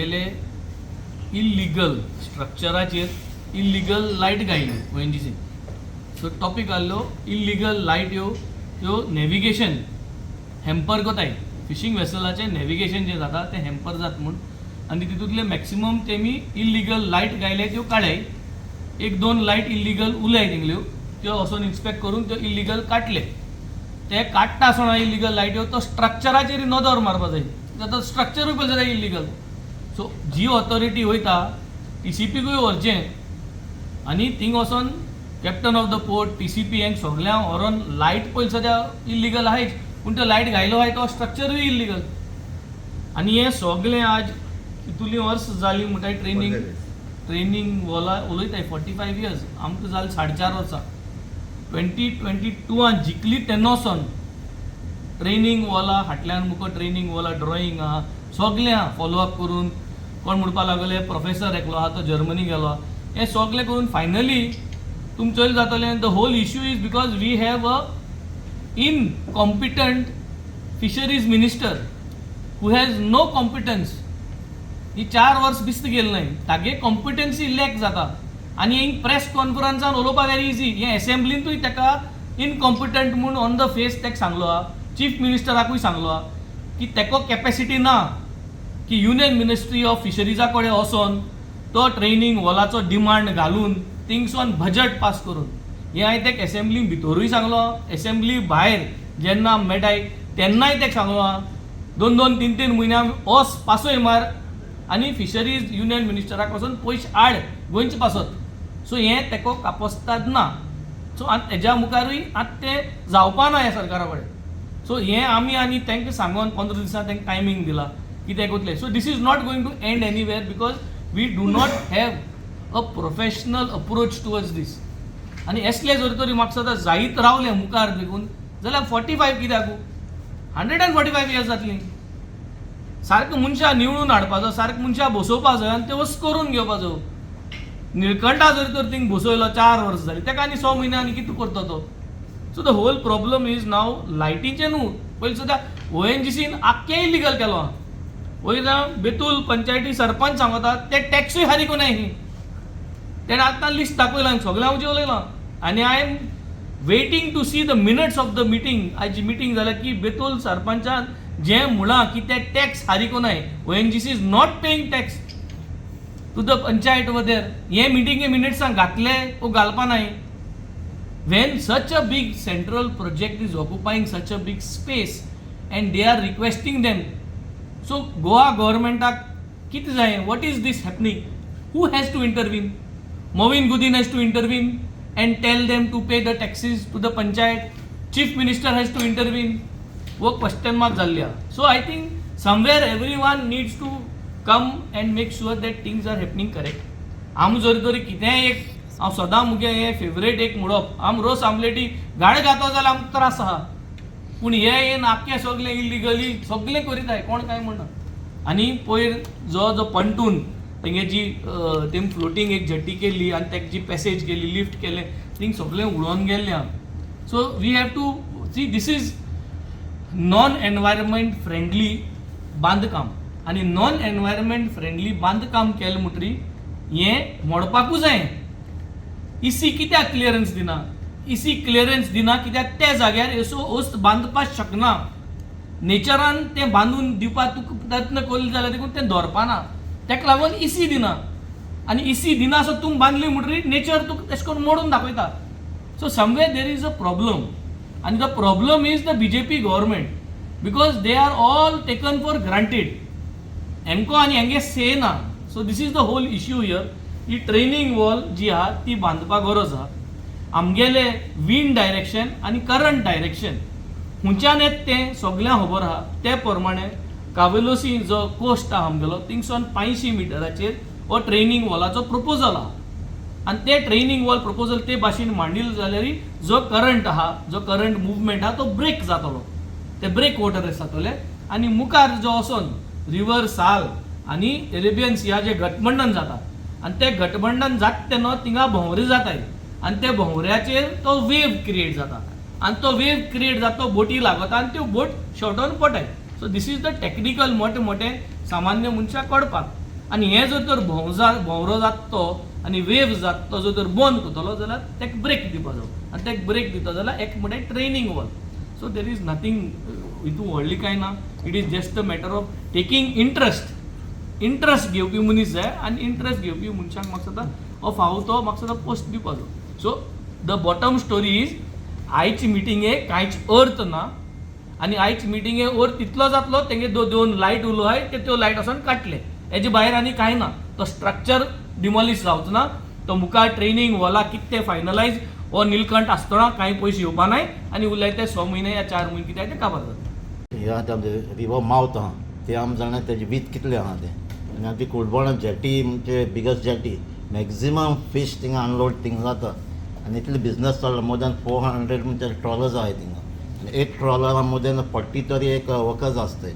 आमगेले इल्लिगल स्ट्रक्चराचेर illegal light घायली ONGC. सो टॉपीक आहलो इल्लिगल लायट ह्यो नॅविगेशन हॅम्पर कोताय. फिशींग वेसलाचें नॅविगेशन जें जाता तें हॅम्पर जाता म्हूण आनी तितूंतले मॅक्सिमम तेमी इल्लिगल लायट घायले त्यो काडल्याय. एक दोन लायट इल्लिगल उरल्याय तिंगल्यो, त्यो वचून इन्स्पेक्ट करून त्यो इल्लिगल काडले. ते काडटा आसतना इल्लिगल लायट्यो तो स्ट्रक्चराचेर नदर मारपा जाय. तो स्ट्रक्चरूय पळय जाल्यार इल्लिगल. सो जी ऑथॉरिटी वयता TCPकूय व्हरचें आनी थिंग वचोन captain of the port TCP हेंक सगळ्यांक व्हरोन लायट पळय सद्या इल्लिगल आहायच, पूण तो लायट घायलो आहाय तो स्ट्रक्चरूय इल्लिगल. आनी हें सगळें आज इतुली वर्स जालीं म्हणटाय ट्रेनिंग उलयताय 45 years. आमकां जालें 4.5 वर्सां. 2022 जिखली तेन्ना वचोन ट्रेनिंग वॉला फाटल्यान मुको ट्रेनिंग वॉला ड्रॉईंग आहा सगळें आहा फॉलोअप करून. कोण म्हणपाक लागले प्रोफेसर एकलो आहा तो जर्मनी गेलो. हें सगळें करून फायनली तुमचें चोयल जातलें. The whole issue is because we have a incompetent fisheries minister who has no competence. ही 4 वर्स बिस्त गेल नाय, तागे कॉम्पिटन्सी लॅक जाता. आनी हिंग प्रेस कॉन्फरन्सान उलोवपाक व्हेरी इजी. हे असेंब्लींतूय ताका इनकॉम्पिटंट म्हूण ऑन द फेस ताका सांगलो आहा. चीफ मिनिस्टराकूय सांगलो आहा की तेको कॅपॅसिटी ना की युनियन मिनिस्ट्री ऑफ फिशरीजा कडेन वचोन तो ट्रेनिंग वॉलाचो डिमांड घालून थिंगसोन बजट पास करून. हें हांवें ताका असेंब्ली भितरूय सांगलो, असेंब्ली भायर जेन्ना मेळटाय तेन्नाय ताका सांगलो आहा. 2-2, 3-3 म्हयन्या वच पासय मार आनी फिशरीज युनियन मिनिस्टराक वचून पयशे हाड गोंयचे पासत. सो हें तेको कापस्ताद ना. सो हेज्या मुखारूय आतां तें जावपा ना ह्या सरकारा कडेन. सो हें आमी आनी तांकां सांगून 15 दिसां तांकां टायमींग दिला की ते कोतले. So this is not going to end anywhere because we do not have a professional approach towards this. आनी असले जर तरी म्हाका सदां जायत रावले मुखार देखून जाल्यार 45 कित्याक 145 years जातलीं. सारकें मनशां निवळून हाडपाचो, सारकें मनशां बसोवपा जाय आनी ते वच करून घेवपाचो. निळकंठा जर तर थिंग बसयलो 4 वर्स जालीं ताका आनी 6 म्हयने आनी कितें करता तो. So the whole problem is नाव लायटीचें न्हू. पयलीं सुद्दां ONGCन आख्खें इल्लिगल केलो आहा. वयल्या बेतूल पंचायती सरपंच सांगता ते टॅक्सूय हारी कोनाय ही. तेणें आतां लिस्ट दाखयलां हांवें सगळें हांव उलयलां. आनी I am waiting to see the minutes of the meeting. आयची मिटींग जाल्या की बेतूल सरपंचान जें म्हणलां की ते टॅक्स हारी कोनाय. ONGC is not paying tax to the panchayat over there. हे मिटींगे मिनिट्सांक घातले वो घालपा नाय. When such a big central project is occupying such a big space and they are requesting them, so Goa government kit jaye, what is this happening? Who has to intervene? Moin Gudin has to intervene and tell them to pay the taxes to the panchayat. Chief minister has to intervene. wo question mark jalya. So I think somewhere everyone needs to come and make sure that things are happening correct. आम जरी तरी कितेंय एक हांव सदां मुगे हें favourite एक म्हणप, आम रोस आमलेटी गाडे घातो जाल्यार आमकां त्रास आहा. पूण हे येवन आख्खें सगळें इल्लिगली सगळें करीताय, कोण कांय म्हणना. आनी पयर जो पंटून तेंगे जी तेम फ्लोटींग एक जट्टी केल्ली आनी तेका जी पॅसेज केली, लिफ्ट केलें, थिंग सगळें उडोवन गेल्लें आहा. So we have to see this is non environment friendly बांदकाम. आनी नॉन एनवायरमेंट फ्रेंडली बांदकाम केलें म्हणटरी हें मोडपाकूच जाय. इसी कित्याक क्लियरन्स दिना? इसी क्लियरन्स दिना कित्याक त्या जाग्यार असो वस्त बांदपाक शकना. नेचरान तें बांदून दिवपाक तुका प्रयत्न केलो जाल्यार देखून तें धरपाना. तेका लागून इसी दिना. आनी इसी दिना सो तुमी बांदली म्हणटरी नेचर तुका तशें करून मोडून दाखयता. So somewhere there is a problem. आनी the problem is the BJP government because they are all taken for granted. हेंको आनी हेंगे से ना. So this is the whole issue here. ही ट्रेनिंग वॉल जी आहा ती बांदपाक गरज आहा. आमगेले विंड डायरेक्शन आनी करंट डायरेक्शन हुंच्यान येत तें सगळ्यांक खबर आहा. ते प्रमाणे कावेलोसी जो कोस्ट आहा आमगेलो थिंगसोन 500 मिटराचेर हो ट्रेनिंग वॉलाचो प्रपोजल आहा. आनी ते ट्रेनिंग वॉल प्रपोजल ते भाशेन मांडिल्लो जाल्यार जो करंट आहा, जो करंट मुवमेंट आहा तो ब्रेक जातलो. ते ब्रेक वॉटरस जातले आनी मुखार जो वचोन रिवर साल आनी अरेबियन सिया जे गठबंधन जाता आनी ते गठबंधन जाता तेन्ना थिंगा भोंवरे जाताय आनी ते भोंवऱ्याचेर तो वेव क्रिएट जाता आनी तो वेव क्रिएट जाता, बोटी लागता आनी त्यो बोट शेवटोन पडटाय. So this is the technical मोठे मोठे सामान्य मनशाक कळपाक. आनी हे जर तर भोंवरो जाता तो आनी वेव जाता तो जर तर बंद करतलो जाल्यार तेका ब्रेक दिवपाचो आनी तेका ब्रेक दिता जाल्यार एक म्हणटा training wall. So there is nothing हितून व्हडली कांय ना. It is just a matter of taking interest घेवपी मनीस जाय आनी इंट्रस्ट घेवपी मनशांक म्हाका सदां हो फावो तो म्हाका सदां पोस्ट दिवपाचो. So the bottom story is आयची मिटिंगेक कांयच अर्थ ना आनी आयज मिटिंगेक अर्थ तितलो जातलो तेंगे दोन लायट उलो आहाय त्यो लायट वचोन काडले. हेजे भायर आनी कांय ना. तो स्ट्रक्चर डिमॉलिश जावचो ना. तो मुखार ट्रेनिंग वॉला कितें तें फायनलायज हो नीलकंठ आसतना कांय पयशे येवपा नाय आनी उरले ते 6 म्हयने या 4 म्हयने कितें ते काबार जाता. हे आतां रिवर मावथ आहा ते आमी जाणा तेजे वीथ कितले आहा ते आनी आतां कुळबोणा जेटी म्हणजे बिगस्ट जेटी मॅक्झिमम फीश थिंगा अनलोड थिंगा जाता आनी इतले बिजनस चल्ला. मोर दॅन 400 म्हणजे ट्रॉलर्स आहाय थिंगा आनी एक ट्रॉलरान मोर दॅन 40 तरी एक वर्कर्स आसताय.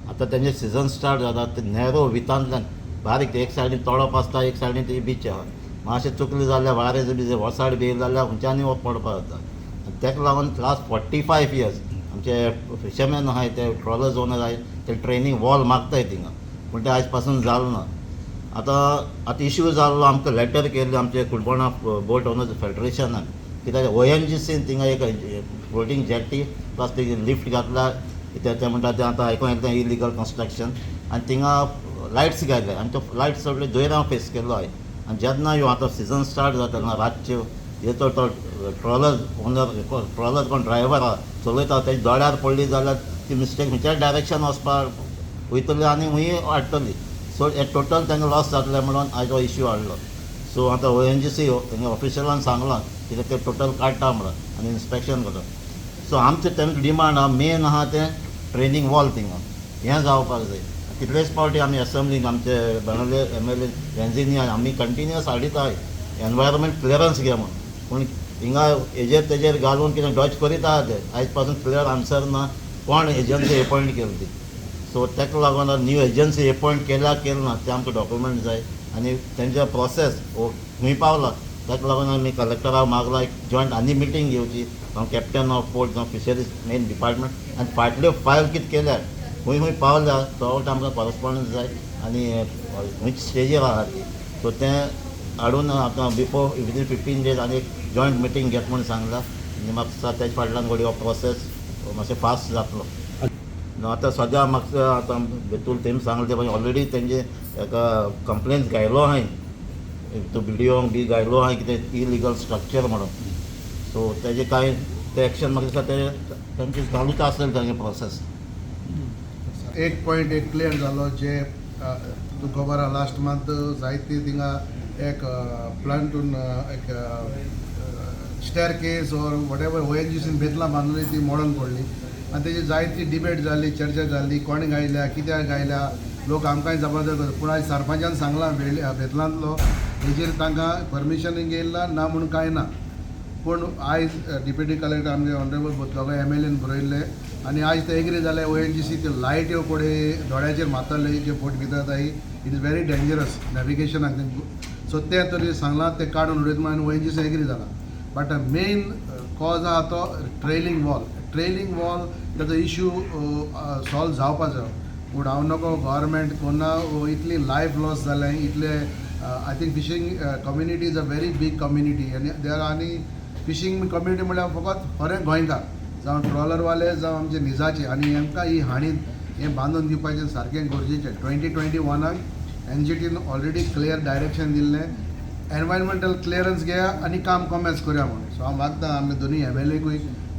आतां तेंचे सिजन स्टार्ट जाता ते नॅरो विथांतल्यान बारीक एक सायडीन तळप आसता एक सायडीन तेजी बीच आहा. मातशें चुकलें जाल्यार वारें बी वसाड बी येयलें जाल्यार खंयच्यानी वो पडपा जाता. तेका लागून लास्ट 45 इयर्स आमचे फिशरमॅन आहाय ते ट्रॉलर्स ओनर आहाय ते ट्रेनींग वॉल मागताय थिंगा पूण ते आयज पासून जालो ना. आतां इश्यू जाल्लो आमकां लेटर केल्लें आमचे कुळबोणा बोट ओनर्स फेडरेशनान कित्याक ONGCन थिंगा एक फ्लोटींग जेटी प्लस ते लिफ्ट घातला ते म्हणटा ते आतां आयकूं येता इलिगल कन्स्ट्रक्शन आनी थिंगा लायट्स घातले आनी तो लायट सगळे दोयर हांव फेस केल्लो आहाय. आनी जेन्ना ह्यो आतां सिजन स्टार्ट जाता तेन्ना रातच्यो हे तो ट्रॉलर ओनर ट्रॉलर कोण ड्रायव्हर आहा चलयता तेजे दोळ्यार पडली जाल्यार ती मिस्टेक खंयच्याच डायरेक्शन वचपाक वयतली आनी हूंय हाडटली. सो हे टोटल तांकां लॉस जातलें म्हणून आयज हो इश्यू हाडलो. सो आतां ONGC तेंगे ऑफिशलान सांगलां कित्याक ते टोटल काडटा म्हणून आनी इन्स्पेक्शन करता. सो आमचें तेंकां डिमांड आहा मेन आहा तें ट्रेनींग वॉल थिंगा हें जावपाक जाय. कितलेच फावटी आमी असेंब्लीक आमचे बाणावले MLA वेंजिनी आमी कंटिन्युअस हाडिताय एनवायरमेंट क्लियरन्स घे म्हूण पूण हिंगा हेजेर तेजेर घालून कितें डॉच करीत आहा ते आयज पासून क्लियर आन्सर ना कोण एजन्सी अपॉयंट केली ती. सो ताका लागून न्यू एजन्सी अपॉयंट केल्या ना ते आमकां डॉक्युमेंट जाय आनी तेंचे प्रोसेस खंय पावला ताका लागून आमी कलेक्टराक मागला एक जॉयंट आनी मिटींग घेवची जावं कॅप्टन ऑफ पोर्ट जावं फिशरीज मेन डिपार्टमेंट आनी फाटल्यो फायल कितें केल्यार खंय पावल्या तो आमकां कॉरस्पॉन्डन्स जाय आनी खंयच स्टेजीर आहा ती. सो तें हाडून आतां बिफोर विदीन 15 days आनी एक जॉयंट मिटींग घेत म्हूण सांगला आनी म्हाका दिसता तेजे फाटल्यान घडये हो प्रोसेस मातशें फास्ट जातलो. आतां सद्या म्हाका आतां बेतूल तेमी सांगलें ते ऑलरेडी तेंचे एका कंप्लेन्स घायलो आहाय तो BDOंक बी घायलो आहाय कितें इलिगल स्ट्रक्चर म्हणून. सो तेजे कांय ते एक्शन म्हाका दिसता ते तेंचे चालूच आसलें तेंगे प्रोसेस. एक पॉयंट एक क्लियर जालो जे तूं खबर आहा लास्ट मंथ जायती थिंगा एक प्लांटून एक स्टेर केस ऑर वॉट एवर ONGCन बेतलां बांदली ती मोडून पडली आनी तेजी जायती डिबेट जाली चर्चा जाली कोणे गायल्या कित्याक गायल्या लोक आमकांय जबरदस्त पूण आयज सरपंचान सांगलां बेतलांतलो हेजेर तांकां परमिशन घेयला ना म्हणून कांय ना. पूण आयज डिप्युटी कलेक्टर आमचे ऑनरेबल बोतलोगाय MLAन बरयल्ले आनी आयज ते एग्री जाले ONGC त्यो लायट ह्यो कोडे दोळ्याचेर मारतले जे बोट भितर जाय इट इज व्हेरी डेंजरस नॅविगेशनाक. सो ते तरी सांगलां ते काडून उडयत म्हणून ONGC एग्री जाला. बट मेन कॉज आहा तो ट्रेलिंग वॉल तेजो इश्यू सॉल्व जावपाचो पूण हांव नको गव्हर्मेंट कोन्ना इतली लायफ लॉस जालें इतले I think fishing community is a very big community आनी देर आनी फिशींग कम्युनिटी म्हळ्यार फकत खरें गोंयकार जावं ट्रॉलरवाले जावं आमचे निजाचे आनी हेंकां ही हाणीन हें बांदून दिवपाचें सारकें गरजेचें. 2021 NGTन ऑलरेडी क्लियर डायरेक्शन दिल्लें एनवायरमेंटल क्लियरन्स घेया आनी काम कॉमेन्स करया म्हणून. सो हांव मागता आमी दोनी MLAकूय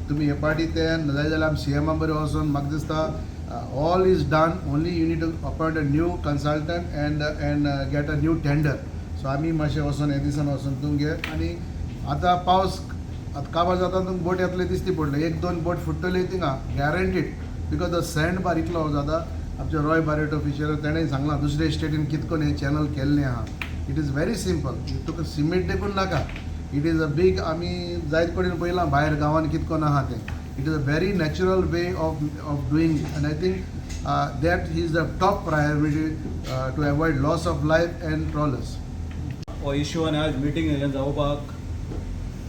तुमी हे पाटी ते नाजाय जाल्यार आमी CMा बरें वचून म्हाका दिसता all is done only you need to appoint a new consultant and get a new tender. So आमी मातशें वचून हे दिसान वचून तुमगे आनी आतां पावस आतां काबार जाता तुमकां बोट येतले दिसती पडले 1-2 बोट फुट्टली थिंगा गॅरंटीड बिकॉज द सँड बार इतलो जाता. आमचे रॉय बारेटो फिशर तेणें सांगलां दुसरे स्टेटीन कितें करून हें चॅनल केल्लें आहा. It is very simple Tuka cement देखून नाका. इट इज अ बीग आमी जायत कडेन पयलां भायर गांवांत कितें करून आहा तें. It is a very natural way of doing and I think that is the top priority to avoid loss of life and trawlers. हो इश्यू आनी आज मिटींग हें जावपाक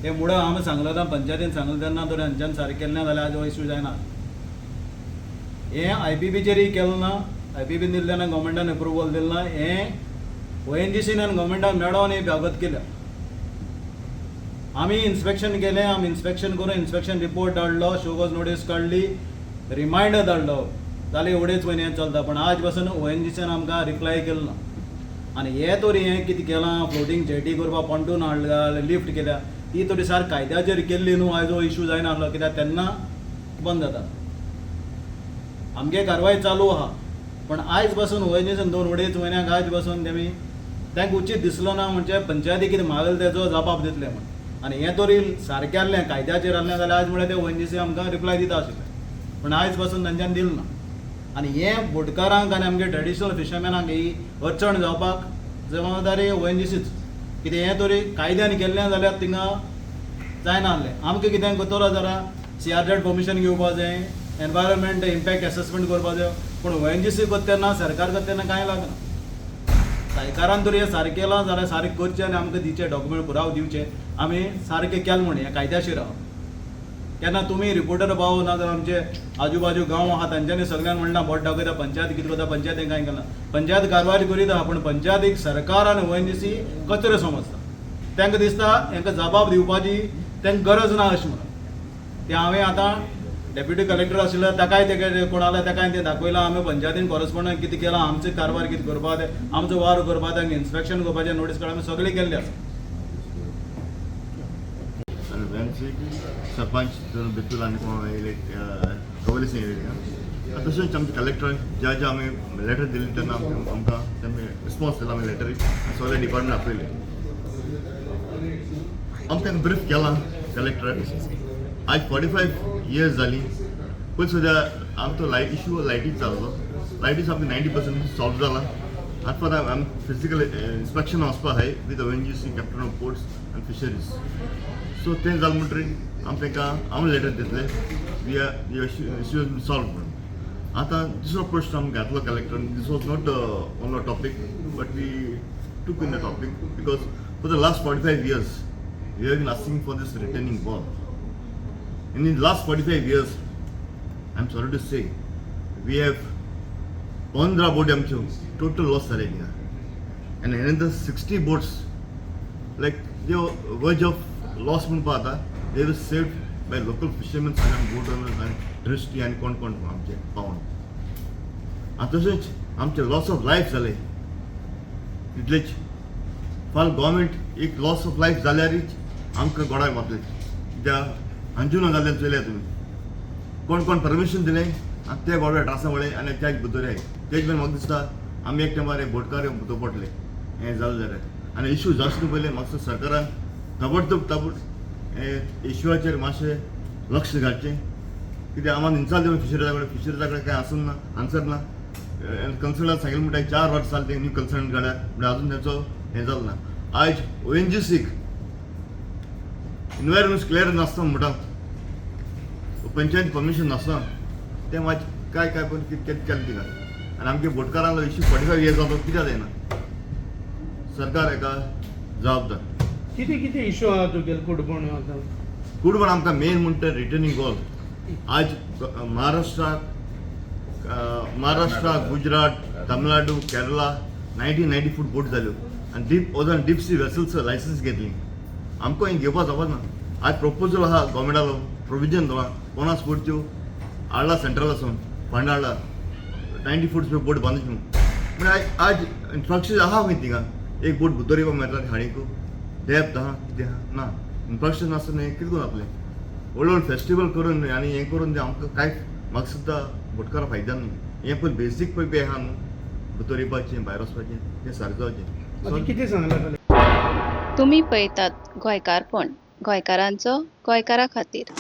हे मुळे हांवें सांगलें तेन्ना पंचायतीन सांगलें तेन्ना तर हांच्यान सारकें केलें ना जाल्यार आज हो इश्यू जायना. हें IPBचेरय केलें ना. IPBन दिल्ले ना गव्हर्मेंटान अप्रुवल दिलें ना. हें ONGCन आनी गव्हर्मेंटान मेळोन ही बाबत केल्या. आमी इन्स्पेक्शन केलें, आमी इन्स्पेक्शन करून इन्स्पेक्शन रिपोर्ट धाडलो, शोकॉज नोटीस काडली, रिमांयडर धाडलो, जाले अडेच म्हयने चलता. पण आज पासून ONGCन आमकां रिप्लाय केलो ना. आनी हे तरी हें कितें केलां, फ्लोटींग जेटी करपाक पॉन्टून हाडला, लिफ्ट केल्या, ती तरी सार कायद्याचेर केल्ली न्हू. आयजो इशू जायनासलो कित्याक तेन्ना बंद जाता. आमगे कारवाय चालू आहा. पण आयज पासून ONGCन 2-2.5 म्हयन्याक आयज पासून तेमी तांकां उचीत दिसलो ना म्हणजे पंचायती कितें मागले तेजो जबाब दितले म्हण. आनी हें तरी सारकें आहलें, कायद्याचेर आहलें जाल्यार आयज म्हळ्यार ते ONGC आमकां रिप्लाय दिता आशिल्ले. पण आयज पासून तांच्यान दिलें ना. आनी हें बोटकारांक आनी आमगे ट्रेडिशनल फिशरमॅनांक ही अडचण जावपाक जबाबदारी ONGCच. कितें हें तरी कायद्यान केल्लें जाल्यार थिंगा जायना आहलें. आमकां कितें करतलो जाल्यार CRZ परमिशन घेवपा जाय, एनवायरमेंट इम्पॅक्ट असेसमेंट करपा जाय. पूण ONGC करता तेन्ना सरकार करता तेन्ना कांय लागना. सरकारान तरी हें सारकें केलां जाल्यार सारकें करचें आनी आमकां दिवचे डॉक्युमेंट पुराव दिवचे. आमी सारकें केलें म्हण हें कायद्याशीर आहा. केन्ना तुमी रिपोर्टर भाव ना जाल्यार आमचे आजूबाजू गांव आहा तांच्यांनी सगळ्यांनी म्हणलां बोट दाखयता, पंचायत कितें करता, पंचायतीन कांय केलां. पंचायत कारवाय करीता, पूण पंचायतीक सरकार आनी ONGC कचरो समजता. तांकां दिसता हांकां जबाब दिवपाची तांकां गरज ना अशें म्हणून. तें हांवें आतां डेप्युटी कलेक्टर आशिल्लो ताकाय ते कोण आला ताकाय तें दाखयलां. आमी पंचायतीन कॉरस्पॉन्डंट कितें केलां, आमची कारवाय कितें करपा तें, आमचो वार करपा तांकां इन्स्पेक्शन करपाचें नोटीस काडून आमी सगळें केल्लें आसा. सरपंच भितर आनी कोण येयले कवले सिंग येयले. तशेंच आमचे कलेक्टर ज्या ज्या आमी लेटर दिली तेन्ना आमकां तेमी रिस्पॉन्स दिला. आमी लेटर सगळे डिपार्टमेंट आपयले. आमी तांकां ब्रीफ केलां कलेक्टर. आज 45 years जाली. पयलीं सुद्दां आमचो लायट इशू लायटीच जाल्लो. लायटीच आमकां 90% सॉल्व जाला. आतां आमी फिजिकल इन्स्पेक्शन वचपा आहाय with ONGC captain of ports आनी फिशरीज. सो तें जालें म्हणटरीर आमी तांकां लेटर दितले वी आर इश्यू सॉल्व म्हणून. आतां दुसरो प्रश्न आमकां घातलो कलेक्टरान. This was not on a topic but we took in the topic because for the last 45 years we have been asking for this training wall. In the last 45 years I am sorry to say we have 15 बोटी आमच्यो total loss जाले थिंगा. And another 60 boats like they were of loss म्हणून पाहता दे वर saved by local fisherman आनी बोट owners आनी trustee आनी कोण कोण आमचे पावन. आनी तशेंच आमचे लॉस ऑफ लायफ जाले तितलेच. फाल गव्हर्मेंट एक लॉस ऑफ लायफ जाल्यारच आमकां गोडाय मारले. कित्याक अंजुना जाल्ल्यान चलया तुमी कोण कोण परमिशन दिलें आनी ते गोडवे ट्रासा वळे आनी त्याच भितर तेज मेरेन म्हाका दिसता आमी एक टायमार बोटकार भितर पडले हें जालें जाल्यार. आनी इश्यू जास्त पयलें म्हाका सरकारान ताबडतोब इश्यूआचेर मातशें लक्ष घालचें. कित्याक आम्हाला इन्साल दिवन फिशरीजा कडेन कांय आसून ना, आन्सर ना. कन्सल्टंट सांगिल्लें म्हणटा 4 वर्स जालें ते न्यू कन्सल्टंट काड्यार म्हणजे अजून तेचो हें जालो ना. आयज ONGCक इन्वायरमेंट क्लियर नासता म्हणटा, पंचायत परमिशन नासता. तें मातशें काय पण केलें तिका. आनी आमगे बोटकारांक इश्यू 45 years जालो कित्याक जायना. सरकार हेका जबाबदार. किती इश्यू आहा तुगेले कुडबण आतां? कुडबण आमकां मेन म्हणटा रिटर्निंग वॉल. आज महाराष्ट्रा गुजरात तमिळनाडू केरला 90 फूट बोट जाल्यो आनी डीप सी वेसल्स लायसन्स घेतली. आमकां हें घेवपा जावना. आज प्रपोजल आहा गव्हर्मेंटालो प्रोविजन दवरा 50 बोटच्यो हाडला सेंट्रलासून फंड हाडला 90 फूट बोट बांदूच म्हणून. म्हणजे आज इन्फ्रास्ट्रक्चर आहा खंय थिंगा एक बोट भितर येवपा मेळटा हाडीक डेप्थ आहा कितें आहा ना. इन्फ्रास्ट्रक्चर नासतना हें कितें करून आपलें व्हड फेस्टिवल करून आनी हें करून तें आमकां कांय म्हाका सुद्दां बोटकारां फायद्यान न्हू. हें पळय बेसीक पळय बी आहा न्हू भितर येवपाचें भायर वचपाचें तें सारकें जावचें. कितें सांगलां? तुम्ही पळयतात गोंयकारपण, गोंयकारांचो गोंयकारा खातीर.